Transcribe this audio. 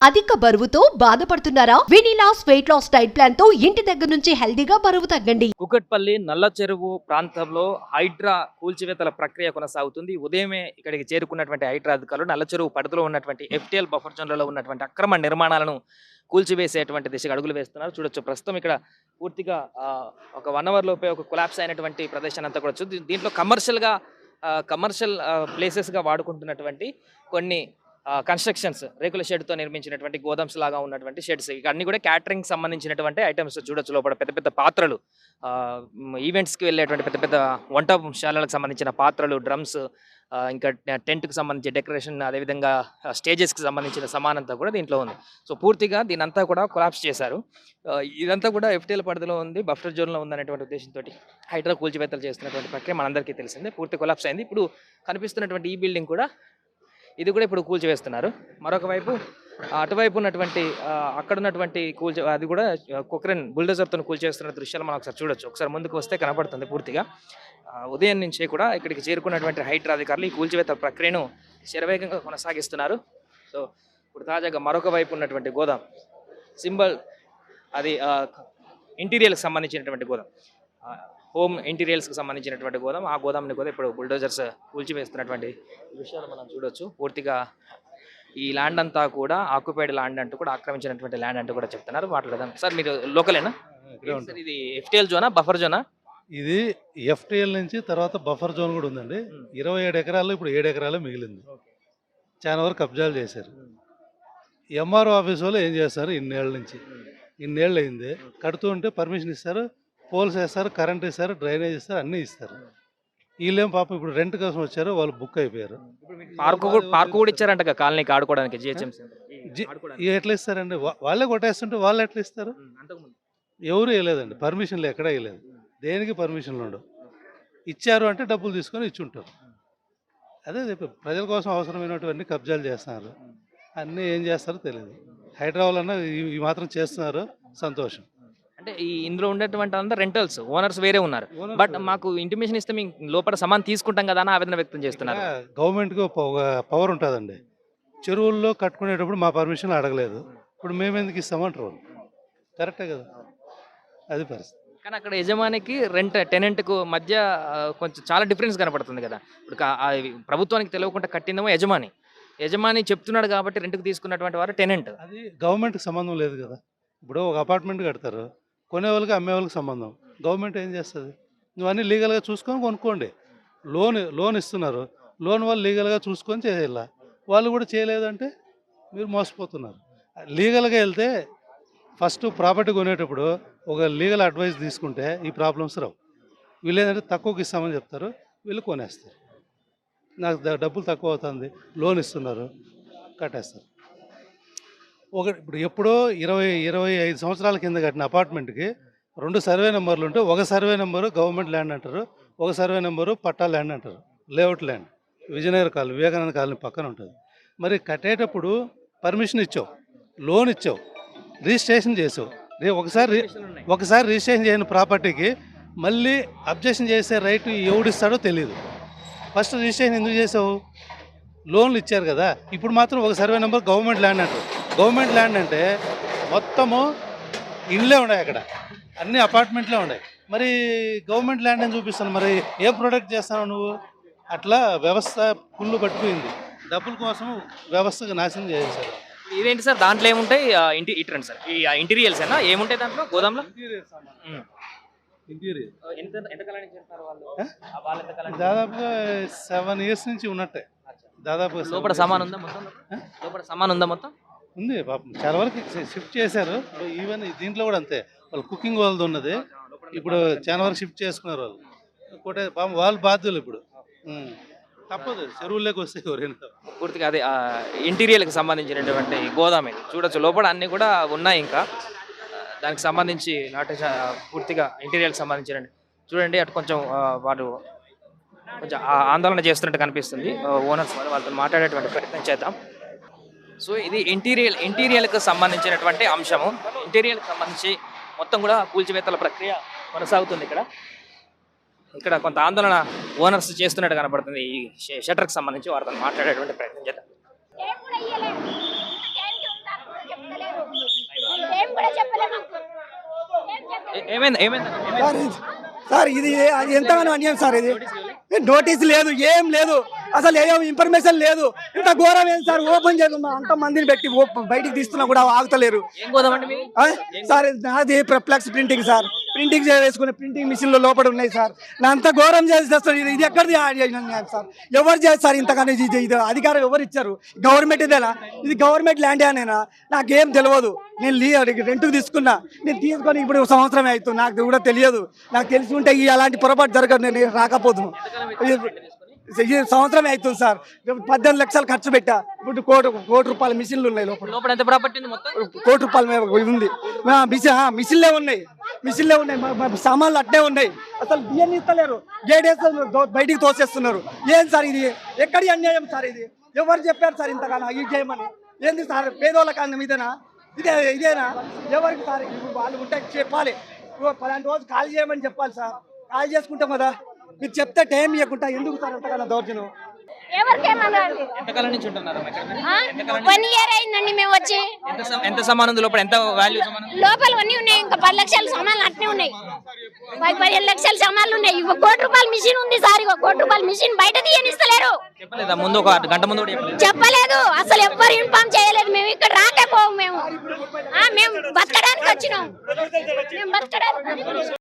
అధిక బరువుతో బాధపడుతున్నారా? వినీలాస్ వెయిట్ లాస్ డైట్ ప్లాన్ తో ఇంటి దగ్గర నుంచి హెల్దీగా బరువు తగ్గండి. కుకట్పల్లి నల్ల చెరువు ప్రాంతంలో హైడ్రా కూల్చివేతల ప్రక్రియ కొనసాగుతుంది. ఉదయమే ఇక్కడికి చేరుకున్నటువంటి హైడ్రా అధికారులు నల్ల చెరువు పరిధిలో ఉన్నటువంటి ఎఫ్టీఎల్ బఫర్ జోన్లలో ఉన్నటువంటి అక్రమ నిర్మాణాలను కూల్చివేసేటువంటి దిశగా అడుగులు వేస్తున్నారు. చూడొచ్చు ప్రస్తుతం ఇక్కడ పూర్తిగా ఒక 1 అవర్ లోపే ఒక కొలాప్స్ అయినటువంటి ప్రదేశాన్ని అంతా కూడా చూడొచ్చు. దీంట్లో కమర్షియల్ ప్లేసెస్గా వాడుకుంటున్నటువంటి కొన్ని కన్స్ట్రక్షన్స్ రేకుల షెడ్తో నిర్మించినటువంటి గోదామ్స్ లాగా ఉన్నటువంటి షెడ్స్ అన్ని కూడా క్యాటరింగ్ సంబంధించినటువంటి ఐటమ్స్ చూడొచ్చు. లోపల పెద్ద పెద్ద పాత్రలు, ఈవెంట్స్కి వెళ్ళేటువంటి పెద్ద పెద్ద వంటశాలలకు సంబంధించిన పాత్రలు, డ్రమ్స్, ఇంకా టెంట్కి సంబంధించి డెకరేషన్, అదేవిధంగా స్టేజెస్కి సంబంధించిన సమానంతా కూడా దీంట్లో ఉంది. సో పూర్తిగా దీని అంతా కూడా కొలాప్స్ చేశారు. ఇదంతా కూడా ఎఫ్టీఎల్ పరిధిలో ఉంది, బఫర్ జోన్లో ఉందనేటువంటి ఉద్దేశంతో హైడ్రా కూల్చివేతలు చేస్తున్నటువంటి ప్రక్రియ మనందరికీ తెలిసిందే. పూర్తి కొలాప్స్ అయింది. ఇప్పుడు కనిపిస్తున్నటువంటి ఈ బిల్డింగ్ కూడా ఇది కూడా ఇప్పుడు కూల్చివేస్తున్నారు. మరొక వైపు అటువైపు ఉన్నటువంటి అక్కడ ఉన్నటువంటి అది కూడా కొక్రెన్ బుల్డోజర్తో కూల్చేస్తున్న దృశ్యాలు మనం ఒకసారి చూడొచ్చు. ఒకసారి ముందుకు వస్తే కనపడుతుంది. పూర్తిగా ఉదయం నుంచే కూడా ఇక్కడికి చేరుకున్నటువంటి హైడ్రా అధికారులు ఈ కూల్చివేత ప్రక్రియను శరవేగంగా కొనసాగిస్తున్నారు. సో ఇప్పుడు తాజాగా మరొక వైపు ఉన్నటువంటి గోదాం సింబల్, అది ఇంటీరియర్కి సంబంధించినటువంటి గోదాం, హోమ్ ఇంటీరియర్స్కి సంబంధించినటువంటి గోదాం, ఆ గోదాంని కూడా ఇప్పుడు బుల్డోజర్స్ కూల్చివేస్తున్నటువంటి విషయాలు మనం చూడొచ్చు. పూర్తిగా ఈ ల్యాండ్ అంతా కూడా ఆక్యుపైడ్ ల్యాండ్ అంటూ కూడా, ఆక్రమించినటువంటి ల్యాండ్ అంటూ కూడా చెప్తున్నారు. మాట్లాడదాం సార్, మీరు లోకలేనా? ఇది ఎఫ్టీఎల్ జోనా, బఫర్ జోనా? ఇది ఎఫ్టీఎల్ నుంచి తర్వాత బఫర్ జోన్ కూడా ఉందండి. 27 ఎకరాలు ఇప్పుడు 7 ఎకరాలు మిగిలింది. చాలా వరకు కబ్జాలు చేశారు. ఎంఆర్ఓ ఆఫీస్ వాళ్ళు ఏం చేస్తారు, ఇన్నేళ్ళు అయింది. కడుతూ ఉంటే పర్మిషన్ ఇస్తారు, పోల్స్ వేస్తారు, కరెంట్ ఇస్తారు, డ్రైనేజ్ ఇస్తారు, అన్నీ ఇస్తారు. వీళ్ళేం పాపం ఇప్పుడు రెంట్ కోసం వచ్చారు, వాళ్ళు బుక్ అయిపోయారు. పార్క్ కూడా ఇచ్చారంట కాలనీకి ఆడుకోవడానికి. ఎట్లా ఇస్తారండి? వాళ్ళే కొట్టేస్తుంటే వాళ్ళు ఎట్లా ఇస్తారు? ఎవరు వేయలేదండి, పర్మిషన్లు ఎక్కడ వేయలేదు. దేనికి పర్మిషన్లు ఉండవు. ఇచ్చారు అంటే డబ్బులు తీసుకొని ఇచ్చుంటారు. అదే ప్రజల కోసం అవసరమైనటువంటి కబ్జాలు చేస్తున్నారు. అన్నీ ఏం చేస్తారో తెలియదు. హైదరాబాద్లో ఈ మాత్రం చేస్తున్నారు, సంతోషం. అంటే ఈ ఇందులో ఉండేటువంటి అంతా రెంటల్స్ ఓనర్స్ వేరే ఉన్నారు. బట్ మాకు ఇంటిమేషన్ ఇస్తే మేము లోపల సామాన్ తీసుకుంటాం కదా అని ఆవేదన వ్యక్తం చేస్తున్నారు. గవర్నమెంట్కి ఒక పవర్ ఉంటుందండి. చెరువుల్లో కట్టుకునేటప్పుడు మా పర్మిషన్ అడగలేదు, ఇప్పుడు మేము ఎందుకు ఇస్తామంటారు? కరెక్టే కదా, అది పరిస్థితి. కానీ అక్కడ యజమానికి టెనెంట్కు మధ్య కొంచెం చాలా డిఫరెన్స్ కనపడుతుంది కదా. ఇప్పుడు ప్రభుత్వానికి తెలియకుండా కట్టిందేమో యజమాని చెప్తున్నాడు కాబట్టి రెంట్కి తీసుకున్నటువంటి వారు టెనెంట్. అది గవర్నమెంట్కి సంబంధం లేదు కదా. ఇప్పుడు ఒక అపార్ట్మెంట్ కడతారు, కొనే వాళ్ళకి అమ్మే వాళ్ళకి సంబంధం. గవర్నమెంట్ ఏం చేస్తుంది? నువ్వు అన్నీ లీగల్గా చూసుకొని కొనుక్కోండి. లోన్ ఇస్తున్నారు, లోన్ వాళ్ళు లీగల్గా చూసుకొని చేయాల. వాళ్ళు కూడా చేయలేదంటే మీరు మోసపోతున్నారు. లీగల్గా వెళ్తే ఫస్ట్ ప్రాపర్టీ కొనేటప్పుడు ఒక లీగల్ అడ్వైస్ తీసుకుంటే ఈ ప్రాబ్లమ్స్ రావు. వీళ్ళు ఏంటంటే తక్కువకి ఇస్తామని చెప్తారు, వీళ్ళు కొనేస్తారు. నాకు డబ్బులు తక్కువ అవుతుంది, లోన్ ఇస్తున్నారు, కట్టేస్తారు. ఇప్పుడు ఎప్పుడో 25 సంవత్సరాల కింద కట్టిన అపార్ట్మెంట్కి 2 సర్వే నెంబర్లు ఉంటే, ఒక సర్వే నెంబరు గవర్నమెంట్ ల్యాండ్ అంటారు, ఒక సర్వే నెంబరు పట్టా ల్యాండ్ అంటారు, layout land. Vijayanagar colony, Vivekananda colony పక్కన ఉంటుంది. మరి కట్టేటప్పుడు పర్మిషన్ ఇచ్చావు, లోన్ ఇచ్చావు, రిజిస్ట్రేషన్ చేసావు. ఒకసారి రిజిస్ట్రేషన్ చేయని ప్రాపర్టీకి మళ్ళీ అబ్జెక్షన్ చేసే రైట్ ఎవడిస్తాడో తెలియదు. ఫస్ట్ రిజిస్ట్రేషన్ ఎందుకు చేసావు? లోన్లు ఇచ్చారు కదా. ఇప్పుడు మాత్రం ఒక సర్వే నెంబర్ గవర్నమెంట్ ల్యాండ్ అంటారు. గవర్నమెంట్ ల్యాండ్ అంటే మొత్తము ఇండ్లే ఉన్నాయి, అక్కడ అన్ని అపార్ట్మెంట్లే ఉన్నాయి. మరి గవర్నమెంట్ ల్యాండ్ అని చూపిస్తాను, మరి ఏ ప్రొడక్ట్ చేస్తావు నువ్వు? అట్లా వ్యవస్థ పుల్లు పట్టుకుపోయింది. డబ్బుల కోసం వ్యవస్థకు నాశనం చేశారు. ఇదేంటి సార్, దాంట్లో ఏముంటాయి? ఇటరండి సార్, ఈ ఇంటీరియర్స్ అయినా ఏముంటాయి దాంట్లో గోదాంలో? దాదాపుగా 7 years నుంచి ఉన్నట్టే. దాదాపుగా లోపల సామాన్ ఉందా మొత్తం? లోపల సామాన్ ఉందా మొత్తం? ఉంది పాపం. చాలా వరకు షిఫ్ట్ చేశారు. ఈవెన్ దీంట్లో కూడా అంతే, వాళ్ళు కుకింగ్ వాళ్ళది ఉన్నది. ఇప్పుడు చాలా వరకు షిఫ్ట్ చేసుకున్నారు వాళ్ళు. ఇంకోటి పాపం వాళ్ళు బాధ్యులు. ఇప్పుడు తప్పదు, చెరువుల్లోకి వస్తే ఎవరైనా. పూర్తిగా అదే ఇంటీరియర్కి సంబంధించినటువంటి గోదామే చూడొచ్చు. లోపల అన్నీ కూడా ఉన్నాయి. ఇంకా దానికి సంబంధించి పూర్తిగా ఇంటీరియర్కి సంబంధించిన చూడండి. అటు కొంచెం వారు కొంచెం ఆందోళన చేస్తున్నట్టు కనిపిస్తుంది. ఓనర్స్ వాళ్ళతో మాట్లాడేటువంటి ప్రయత్నం చేద్దాం. సో ఇది ఇంటీరియర్కి సంబంధించినటువంటి అంశము. ఇంటీరియర్కి సంబంధించి మొత్తం కూడా కూల్చివేతల ప్రక్రియ కొనసాగుతుంది. ఇక్కడ కొంత ఆందోళన ఓనర్స్ చేస్తున్నట్టు కనబడుతుంది. ఈ షట్టర్కి సంబంధించి వారితో మాట్లాడేటువంటి ప్రయత్నం చేద్దాం. ఏమైంది ఏమైంది సార్ ఇది అది ఎంతగానో అన్యాయం సార్. ఇది నోటీస్ లేదు, ఏం లేదు, అసలు ఏ ఇన్ఫర్మేషన్ లేదు. ఇంత ఘోరం ఏం సార్? ఓపెన్ చేయదు, అంత మందిని పెట్టి బయటికి తీస్తున్నా కూడా ఆగుతలేరు. ఏం గోదామండి మీది? సార్ నాది ఫ్లెక్స్ ప్రింటింగ్ సార్. ప్రింటింగ్ వేసుకునే ప్రింటింగ్ మిషన్ లో లోపల ఉన్నాయి సార్. నా అంత ఘోరం చేస్తారు. ఇది ఎక్కడిది సార్? ఎవరు చేస్తారు ఇంతకన్నా? ఇది అధికారం ఎవరు ఇచ్చారు? గవర్నమెంట్ ఇదేనా? ఇది గవర్నమెంట్ ల్యాండ్ అనేనా? నాకేం తెలియదు. నేను రెంట్కి తీసుకున్నా. నేను తీసుకొని ఇప్పుడు సంవత్సరమే అవుతుంది. నాకు కూడా తెలియదు. నాకు తెలిసి ఉంటే అలాంటి పొరపాటు జరగదు, నేను రాకపోతున్నాను. ఈ సంవత్సరమే అవుతుంది సార్. 18 లక్షలు ఖర్చు పెట్టా. ఇప్పుడు కోటి రూపాయల మిషన్లు ఉన్నాయి లోపల. లోపల ఎంత ప్రాపర్టీ ఉంది మొత్తం? కోటి రూపాయలు ఉంది. మిషన్లే ఉన్నాయి. మా సామాన్లు అట్టే ఉన్నాయి. అసలు బియ్యం ఇస్తలేరు. గేట్ వేస్తున్నారు, బయటికి తోసేస్తున్నారు. ఏం సార్ ఇది? ఎక్కడి అన్యాయం సార్ ఇది? ఎవరు చెప్పారు సార్ ఇంతగానో ఇది చేయమని? ఏంది సార్? పేదోళ్ళ కారణం ఇదేనా? ఇదేనా? ఎవరికి సార్? ఇప్పుడు వాళ్ళు ఉంటే చెప్పాలి. పలాంటి రోజు ఖాళీ చేయమని చెప్పాలి సార్. ఖాళీ చేసుకుంటాం కదా. మీరు చెప్తే టైం ఇవ్వకుండా ఎందుకు సార్ అంతకన్నా దౌర్జన్యం? ఎవరికేమన్నారండి? ఎంతకాలం నుంచి ఉంటున్నారు ఇక్కడ? 1 ఇయర్ అయిందండి మేము వచ్చి. ఎంత సామాన్ ఉంది లోపల? ఎంత వాల్యూ సామాన్? లోపల అన్నీ ఉన్నాయి. ఇంకా 10 లక్షల సామాన్లు అట్నే ఉన్నాయి. 15 లక్షల సామాన్లు ఉన్నాయి. ఇవ్వ కోటి రూపాయల మిషన్ ఉంది సార్. ఇవ్వ కోటి రూపాయల మిషన్ బయట తీయనిస్తలేరు. చెప్పలేదా ముందు? ఒక గంట ముందు కూడా చెప్పలేదు? చెప్పలేదు. అసలు ఎవ్వరు ఇన్ఫార్మ్ చేయలేదు. మేము ఇక్కడ రాకపోవు. మేము బతకడానికి వచ్చినాం. మేము బతకడానికి